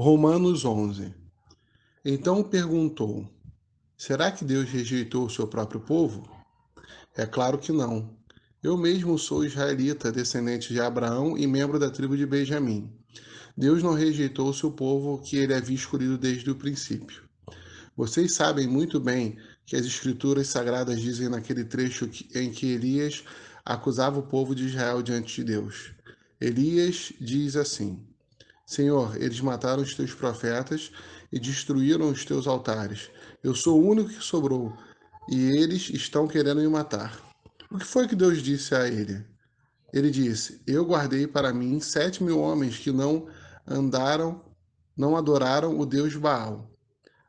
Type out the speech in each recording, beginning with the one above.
Romanos 11. Então perguntou: será que Deus rejeitou o seu próprio povo? É claro que não. Eu mesmo sou israelita, descendente de Abraão e membro da tribo de Benjamim. Deus não rejeitou o seu povo que ele havia escolhido desde o princípio. Vocês sabem muito bem que as escrituras sagradas dizem naquele trecho em que Elias acusava o povo de Israel diante de Deus. Elias diz assim: Senhor, eles mataram os teus profetas e destruíram os teus altares. Eu sou o único que sobrou, e eles estão querendo me matar. O que foi que Deus disse a ele? Ele disse: Eu guardei para mim 7.000 homens que não adoraram o Deus Baal.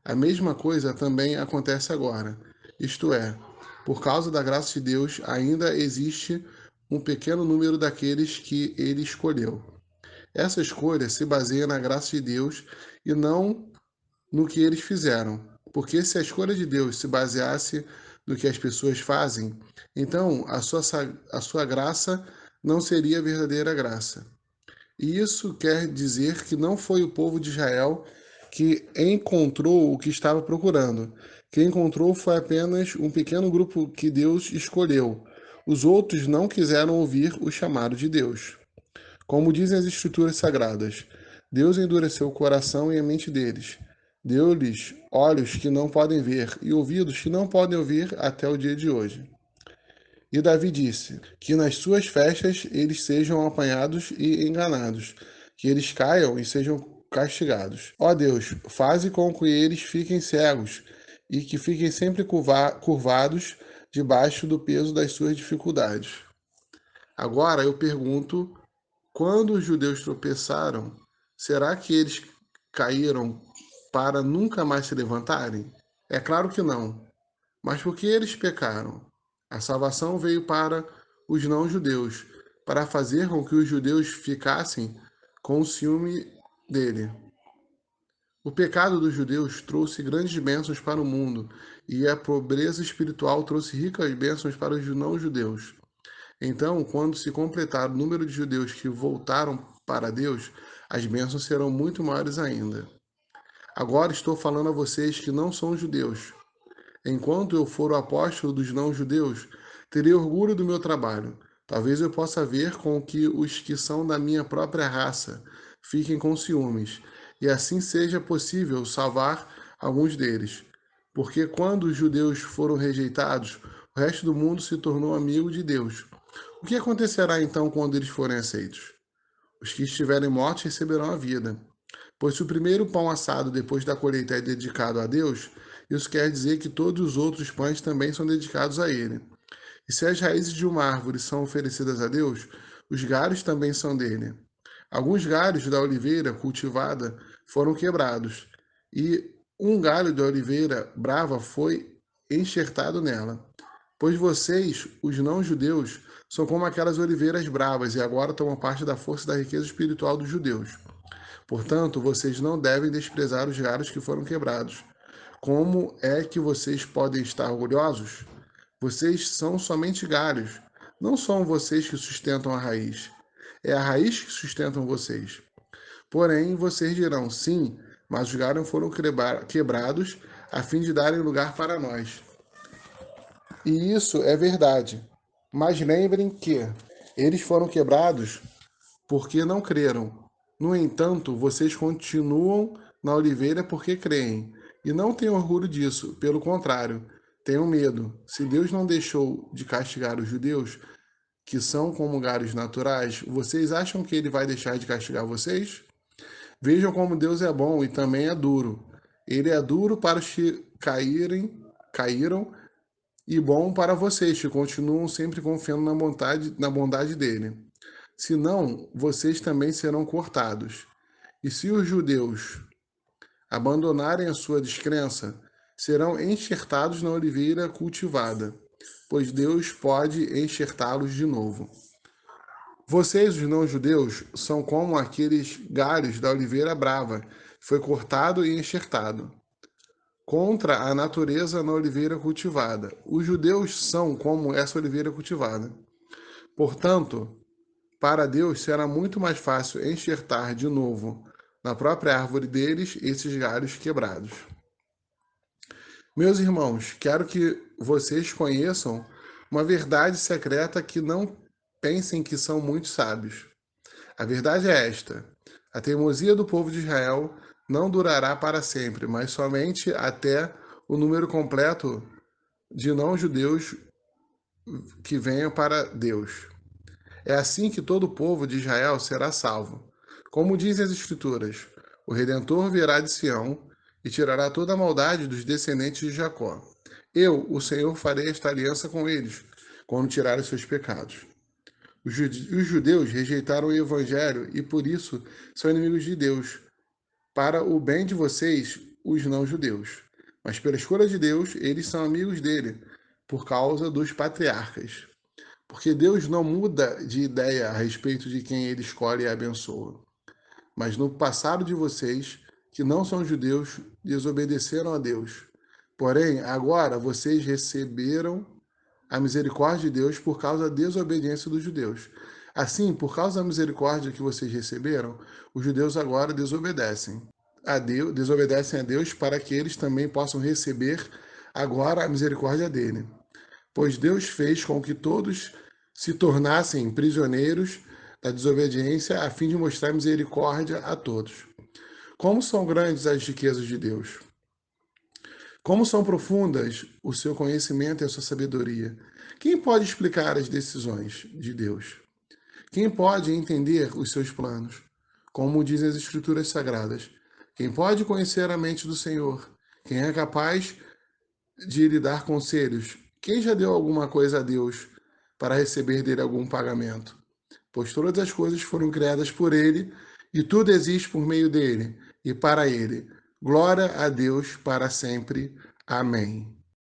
A mesma coisa também acontece agora. Isto é, por causa da graça de Deus, ainda existe um pequeno número daqueles que ele escolheu. Essa escolha se baseia na graça de Deus e não no que eles fizeram. Porque se a escolha de Deus se baseasse no que as pessoas fazem, então a sua graça não seria verdadeira graça. E isso quer dizer que não foi o povo de Israel que encontrou o que estava procurando. Quem encontrou foi apenas um pequeno grupo que Deus escolheu. Os outros não quiseram ouvir o chamado de Deus. Como dizem as Escrituras Sagradas, Deus endureceu o coração e a mente deles. Deu-lhes olhos que não podem ver e ouvidos que não podem ouvir até o dia de hoje. E Davi disse: Que nas suas festas eles sejam apanhados e enganados, que eles caiam e sejam castigados. Ó Deus, faze com que eles fiquem cegos e que fiquem sempre curvados debaixo do peso das suas dificuldades. Agora eu pergunto: quando os judeus tropeçaram, será que eles caíram para nunca mais se levantarem? É claro que não. Mas por que eles pecaram? A salvação veio para os não-judeus, para fazer com que os judeus ficassem com o ciúme dele. O pecado dos judeus trouxe grandes bênçãos para o mundo, e a pobreza espiritual trouxe ricas bênçãos para os não-judeus. Então, quando se completar o número de judeus que voltaram para Deus, as bênçãos serão muito maiores ainda. Agora estou falando a vocês que não são judeus. Enquanto eu for o apóstolo dos não-judeus, terei orgulho do meu trabalho. Talvez eu possa ver com que os que são da minha própria raça fiquem com ciúmes, e assim seja possível salvar alguns deles. Porque quando os judeus foram rejeitados, o resto do mundo se tornou amigo de Deus. O que acontecerá então quando eles forem aceitos? Os que estiverem mortos receberão a vida. Pois se o primeiro pão assado depois da colheita é dedicado a Deus, isso quer dizer que todos os outros pães também são dedicados a Ele. E se as raízes de uma árvore são oferecidas a Deus, os galhos também são dele. Alguns galhos da oliveira cultivada foram quebrados, e um galho da oliveira brava foi enxertado nela. Pois vocês, os não-judeus, são como aquelas oliveiras bravas e agora tomam parte da força e da riqueza espiritual dos judeus. Portanto, vocês não devem desprezar os galhos que foram quebrados. Como é que vocês podem estar orgulhosos? Vocês são somente galhos. Não são vocês que sustentam a raiz. É a raiz que sustentam vocês. Porém, vocês dirão, sim, mas os galhos foram quebrados a fim de darem lugar para nós. E isso é verdade. Mas lembrem que eles foram quebrados porque não creram. No entanto, vocês continuam na oliveira porque creem. E não tenham orgulho disso, pelo contrário, tenham medo. Se Deus não deixou de castigar os judeus, que são como galhos naturais, vocês acham que ele vai deixar de castigar vocês? Vejam como Deus é bom e também é duro. Ele é duro para os que caíram, e bom para vocês que continuam sempre confiando na bondade dele. Senão, vocês também serão cortados. E se os judeus abandonarem a sua descrença, serão enxertados na oliveira cultivada, pois Deus pode enxertá-los de novo. Vocês, os não-judeus, são como aqueles galhos da oliveira brava, que foi cortado e enxertado, contra a natureza na oliveira cultivada. Os judeus são como essa oliveira cultivada. Portanto, para Deus será muito mais fácil enxertar de novo na própria árvore deles, esses galhos quebrados. Meus irmãos, quero que vocês conheçam uma verdade secreta, que não pensem que são muito sábios. A verdade é esta: a teimosia do povo de Israel não durará para sempre, mas somente até o número completo de não-judeus que venham para Deus. É assim que todo o povo de Israel será salvo. Como dizem as Escrituras, o Redentor virá de Sião e tirará toda a maldade dos descendentes de Jacó. Eu, o Senhor, farei esta aliança com eles, quando tirar os seus pecados. Os judeus rejeitaram o Evangelho e, por isso, são inimigos de Deus, para o bem de vocês, os não-judeus. Mas pela escolha de Deus, eles são amigos dele, por causa dos patriarcas. Porque Deus não muda de ideia a respeito de quem ele escolhe e abençoa. Mas no passado de vocês, que não são judeus, desobedeceram a Deus. Porém, agora vocês receberam a misericórdia de Deus por causa da desobediência dos judeus. Assim, por causa da misericórdia que vocês receberam, os judeus agora desobedecem a Deus para que eles também possam receber agora a misericórdia dele. Pois Deus fez com que todos se tornassem prisioneiros da desobediência, a fim de mostrar misericórdia a todos. Como são grandes as riquezas de Deus! Como são profundas o seu conhecimento e a sua sabedoria! Quem pode explicar as decisões de Deus? Quem pode entender os seus planos? Como dizem as Escrituras Sagradas, quem pode conhecer a mente do Senhor? Quem é capaz de lhe dar conselhos? Quem já deu alguma coisa a Deus para receber dele algum pagamento? Pois todas as coisas foram criadas por ele, e tudo existe por meio dele e para ele. Glória a Deus para sempre. Amém.